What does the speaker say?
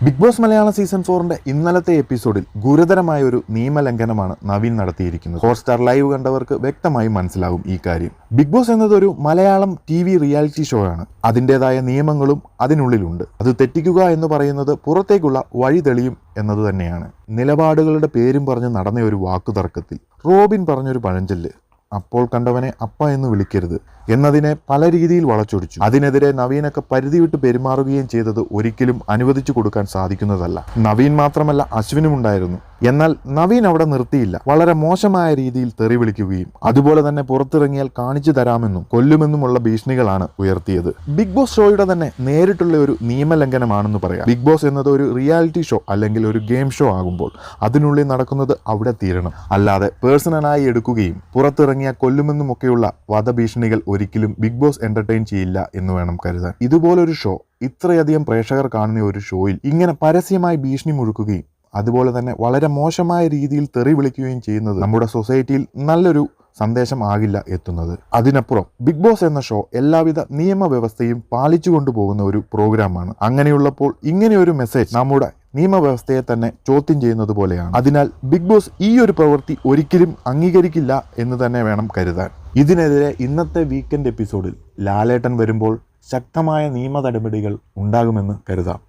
Big boss Malayalam season 4ന്റെ ഇന്നലത്തെ എപ്പിസോഡിൽ ഗുരുതരമായ ഒരു നിയമലംഘനമാണ് നവീൻ നടത്തിയിരിക്കുന്നത്. ഹോട്ട്സ്റ്റാർ ലൈവ് കണ്ടവർക്ക് വ്യക്തമായി മനസ്സിലാകും ഈ കാര്യം. ബിഗ് ബോസ് എന്നതൊരു മലയാളം TV റിയാലിറ്റി ഷോ ആണ്. അതിൻ്റെതായ നിയമങ്ങളും അതിനുള്ളിലുണ്ട്. അത് തെറ്റിക്കുക എന്ന് പറയുന്നത് പുറത്തേക്കുള്ള വഴി തെളിയും എന്നത് തന്നെയാണ്. നിലപാടുകളുടെ പേരും പറഞ്ഞ് നടന്ന ഒരു വാക്കുതർക്കത്തിൽ റോബിൻ പറഞ്ഞൊരു പഴഞ്ചൊല്ല്, അപ്പോൾ കണ്ടവനെ അപ്പ എന്ന് വിളിക്കരുത് എന്നതിനെ പല രീതിയിൽ വളച്ചൊടിച്ചു. അതിനെതിരെ നവീനൊക്കെ പരിധി വിട്ട് പെരുമാറുകയും ചെയ്തത് ഒരിക്കലും അനുവദിച്ചു കൊടുക്കാൻ സാധിക്കുന്നതല്ല. നവീൻ മാത്രമല്ല, അശ്വിനും ഉണ്ടായിരുന്നു. എന്നാൽ നവീൻ അവിടെ നിർത്തിയില്ല. വളരെ മോശമായ രീതിയിൽ തെറി വിളിക്കുകയും അതുപോലെ തന്നെ പുറത്തിറങ്ങിയാൽ കാണിച്ചു തരാമെന്നും കൊല്ലുമെന്നുമുള്ള ഭീഷണികളാണ് ഉയർത്തിയത്. ബിഗ് ബോസ് ഷോയുടെ തന്നെ നേരിട്ടുള്ള ഒരു നിയമലംഘനമാണെന്ന് പറയാം. ബിഗ് ബോസ് എന്നത് ഒരു റിയാലിറ്റി ഷോ അല്ലെങ്കിൽ ഒരു ഗെയിം ഷോ ആകുമ്പോൾ അതിനുള്ളിൽ നടക്കുന്നത് അവിടെ തീരണം. അല്ലാതെ പേഴ്സണലായി എടുക്കുകയും പുറത്തിറങ്ങിയാൽ കൊല്ലുമെന്നുമൊക്കെയുള്ള വധഭീഷണികൾ ഒരിക്കലും ബിഗ് ബോസ് എന്റർടൈൻ ചെയ്യില്ല എന്ന് വേണം കരുതാൻ. ഇതുപോലൊരു ഷോ, ഇത്രയധികം പ്രേക്ഷകർ കാണുന്ന ഒരു ഷോയിൽ ഇങ്ങനെ പരസ്യമായി ഭീഷണി മുഴക്കുകയും അതുപോലെ തന്നെ വളരെ മോശമായ രീതിയിൽ തെറി വിളിക്കുകയും ചെയ്യുന്നത് നമ്മുടെ സൊസൈറ്റിയിൽ നല്ലൊരു സന്ദേശം ആകില്ല എത്തുന്നത്. അതിനപ്പുറം ബിഗ് ബോസ് എന്ന ഷോ എല്ലാവിധ നിയമവ്യവസ്ഥയും പാലിച്ചു കൊണ്ടുപോകുന്ന ഒരു പ്രോഗ്രാമാണ്. അങ്ങനെയുള്ളപ്പോൾ ഇങ്ങനെ ഒരു മെസ്സേജ് നമ്മുടെ നിയമവ്യവസ്ഥയെ തന്നെ ചോദ്യം ചെയ്യുന്നത് പോലെയാണ്. അതിനാൽ ബിഗ് ബോസ് ഈ ഒരു പ്രവൃത്തി ഒരിക്കലും അംഗീകരിക്കില്ല എന്ന് തന്നെ വേണം കരുതാൻ. ഇതിനെതിരെ ഇന്നത്തെ വീക്കെൻഡ് എപ്പിസോഡിൽ ലാലേട്ടൻ വരുമ്പോൾ ശക്തമായ നിയമ നടപടികൾ ഉണ്ടാകുമെന്ന് കരുതാം.